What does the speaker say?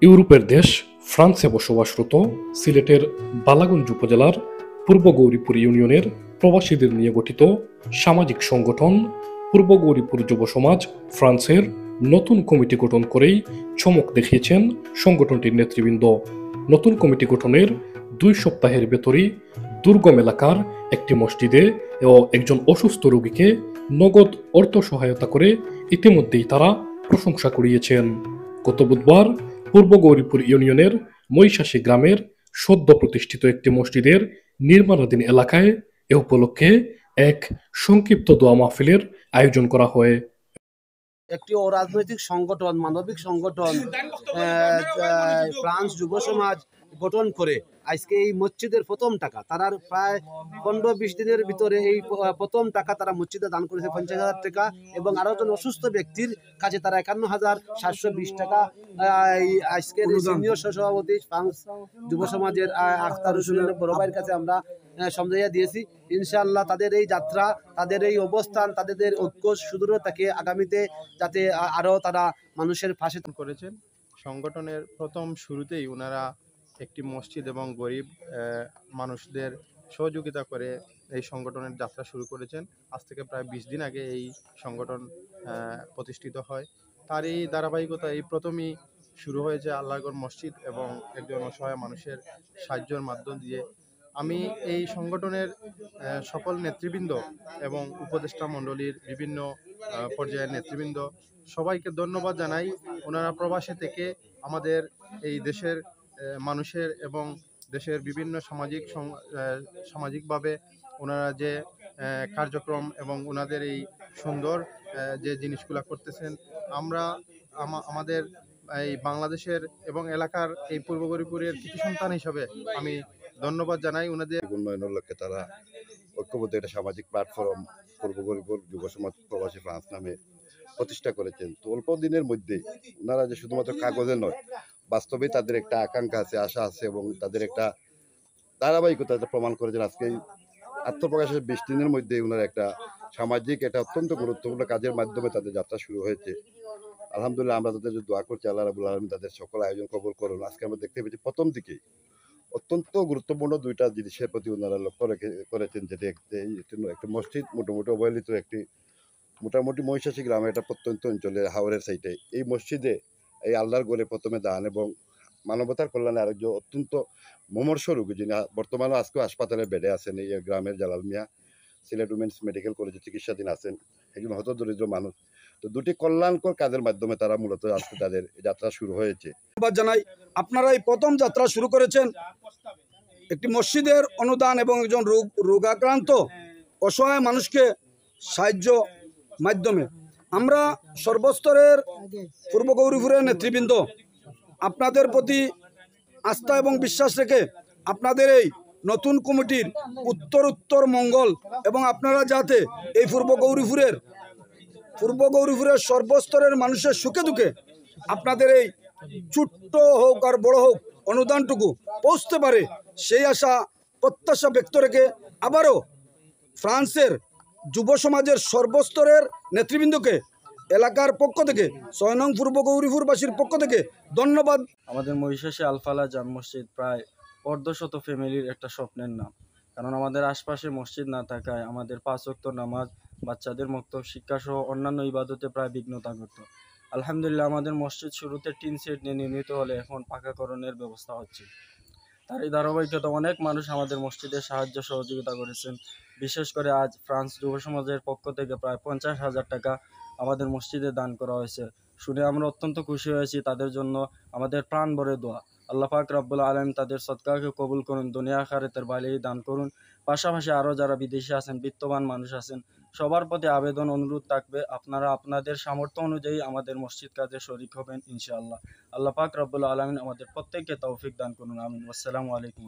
ইউরোপের দেশ ফ্রান্সে বসবাসরত সিলেটের বালাগঞ্জ উপজেলার পূর্ব গৌরীপুর ইউনিয়নের প্রবাসীদের নিয়ে গঠিত সামাজিক সংগঠন পূর্ব গৌরীপুর যুব সমাজ ফ্রান্সের নতুন কমিটি গঠন করেই চমক দেখিয়েছেন সংগঠনটির নেতৃবৃন্দ। নতুন কমিটি গঠনের 2 সপ্তাহের ভেতরই দুর্গম এলাকার একটি মসজিদে ও একজন অসুস্থ রোগীকে নগদ অর্থ সহায়তা করে ইতিমধ্যেই তারা প্রশংসা কুড়িয়েছেন। গত বুধবার পূর্ব গৌরীপুর ইউনিয়নের মৈশাসী গ্রামের সদ্য প্রতিষ্ঠিত একটি মসজিদের নির্মাণাধীন এলাকায় এ উপলক্ষে এক সংক্ষিপ্ত দোয়া মাহফিলের আয়োজন করা হয়। একটি অরাজনৈতিক সংগঠন, মানবিক সংগঠন ফ্রান্স যুব সমাজ গঠন করে আজকে এই মসজিদের প্রথম টাকা তারা প্রায় 15-20 দিনের ভিতরে এই প্রথম টাকা তারা মসজিদে দান করেছে 50,000 টাকা, এবং আরো একজন অসুস্থ ব্যক্তির কাছে তারা 51,720 টাকা আজকের সিনিয়র সভাপতি ফ্রান্স যুব সমাজের আখতার হোসেনের বড় ভাইয়ের কাছে আমরা সমঝাইয়া দিয়েছি। ইনশাআল্লাহ তাদের এই যাত্রা, তাদের এই অবস্থান, তাদের ঐক্য সুদৃঢ় থাকে আগামীতে, যাতে আরো তারা মানুষের পাশে করেছেন। সংগঠনের প্রথম শুরুতেই ওনারা একটি মসজিদ এবং গরিব মানুষদের সহযোগিতা করে এই সংগঠনের যাত্রা শুরু করেছেন। আজ থেকে প্রায় 20 দিন আগে এই সংগঠন প্রতিষ্ঠিত হয়। তার এই ধারাবাহিকতা এই প্রথমেই শুরু হয়েছে আল্লাহগড় মসজিদ এবং একজন অসহায় মানুষের সাহায্যের মাধ্যম দিয়ে। আমি এই সংগঠনের সকল নেতৃবৃন্দ এবং উপদেষ্টা মণ্ডলীর বিভিন্ন পর্যায়ের নেতৃবৃন্দ সবাইকে ধন্যবাদ জানাই। ওনারা প্রবাসে থেকে আমাদের এই দেশের মানুষের এবং দেশের বিভিন্ন সামাজিকভাবে ওনারা যে কার্যক্রম এবং ওনাদের এই সুন্দর যে জিনিসগুলো করতেছেন, আমরা আমাদের এই বাংলাদেশের এবং এলাকার এই পূর্ব গৌরীপুরের কৃতি সন্তান হিসাবে আমি ধন্যবাদ জানাই ওনাদের। উন্নয়নের লক্ষ্যে তারা ঐক্যবদ্ধ একটা সামাজিক প্ল্যাটফর্ম পূর্ব গৌরীপুর যুব সমাজ প্রবাসী ফ্রান্স নামে প্রতিষ্ঠা করেছেন। তো অল্প দিনের মধ্যে ওনারা যে শুধুমাত্র কাগজে নয়, বাস্তবে তাদের একটা আকাঙ্ক্ষা আছে, আশা আছে, এবং তাদের একটা ধারাবাহিকতা প্রমাণ করেছেন। আজকে আত্মপ্রকাশের 20 দিনের মধ্যে ওনার একটা সামাজিক একটা অত্যন্ত গুরুত্বপূর্ণ কাজের মাধ্যমে তাদের যাত্রা শুরু হয়েছে। আলহামদুলিল্লাহ, আমরা তাদের দোয়া করছি আল্লাহ রাব্বুল আলামিন তাদের সকল আয়োজন কবুল করুন। আজকে আমরা দেখতে পেয়েছি প্রথম দিকেই অত্যন্ত গুরুত্বপূর্ণ 2টা জিনিসের প্রতি ওনারা লক্ষ্য করেছেন, যেটি একটা মসজিদ মোটামুটি অবহেলিত একটি মোটামুটি মহিষাসী গ্রামে একটা প্রত্যন্ত অঞ্চলে হাওরের সাইডে এই মসজিদে এই আল্লাহর গড়ে প্রথমে দান এবং মানবতার কল্যাণে আরেকজন অত্যন্ত মুমূর্ষ রোগী যিনি বর্তমানে আজকেও হাসপাতালে বেডে আছেন, এই গ্রামের জালাল মিয়া সিলেট উমেন্স মেডিকেল কলেজে চিকিৎসাধীন আছেন, একজন হতদরিদ্র মানুষ। তো 2টি কল্যাণকর কাজের মাধ্যমে তারা মূলত আজকে তাদের যাত্রা শুরু হয়েছে। ধন্যবাদ জানাই, আপনারা এই প্রথম যাত্রা শুরু করেছেন একটি মসজিদের অনুদান এবং একজন রোগাক্রান্ত অসহায় মানুষকে সাহায্য মাধ্যমে। আমরা সর্বস্তরের পূর্ব গৌরীপুরের নেতৃবৃন্দ আপনাদের প্রতি আস্থা এবং বিশ্বাস রেখে আপনাদের এই নতুন কমিটির উত্তর মঙ্গল এবং আপনারা যাতে এই পূর্ব গৌরীপুরের সর্বস্তরের মানুষের সুখে দুঃখে আপনাদের এই ছোট্ট হোক আর বড় হোক অনুদানটুকু পৌঁছতে পারে, সেই আশা প্রত্যাশা ব্যক্ত রেখে আবারও ফ্রান্সের যুব সমাজের সর্বস্তরের নেতৃবৃন্দকে এলাকার পক্ষ থেকে 6 নং পূর্ব গৌরীপুরবাসীর পক্ষ থেকে ধন্যবাদ। আমাদের মহিষাসী আলফালা জাম মসজিদ প্রায় অর্ধশত ফ্যামিলির একটা স্বপ্নের নাম, কারণ আমাদের আশপাশে মসজিদ না থাকায় আমাদের 5 ওয়াক্ত নামাজ, বাচ্চাদের মক্তব শিক্ষা সহ অন্যান্য ইবাদতে প্রায় বিঘ্নতা ঘটত। আলহামদুলিল্লাহ, আমাদের মসজিদ শুরুতে টিন সেট নিয়ে নির্মিত হলে এখন পাকাকরণের ব্যবস্থা হচ্ছে। তার এই ধারাবাহিকতা অনেক মানুষ আমাদের মসজিদে সাহায্য সহযোগিতা করেছেন। বিশেষ করে আজ ফ্রান্স যুব সমাজের পক্ষ থেকে প্রায় 50,000 টাকা আমাদের মসজিদে দান করা হয়েছে। শুনে আমরা অত্যন্ত খুশি হয়েছি। তাদের জন্য আমাদের প্রাণ ভরে দোয়া। আল্লাহ পাক রব্বুল আলামিন তাদের সদকাকে কবুল করুন, দুনিয়া আখিরাতের ভালোই দান করুন। পাশাপাশি আরও যারা বিদেশে আছেন, বিত্তবান মানুষ আছেন, সবার প্রতি আবেদন অনুরোধ থাকবে আপনারা আপনাদের সামর্থ্য অনুযায়ী আমাদের মসজিদ কাজে শরীক হবেন ইনশাআল্লাহ। আল্লাহ পাক রব্বুল আলামিন আমাদের প্রত্যেককে তৌফিক দান করুন, আমিন। আসসালামু আলাইকুম।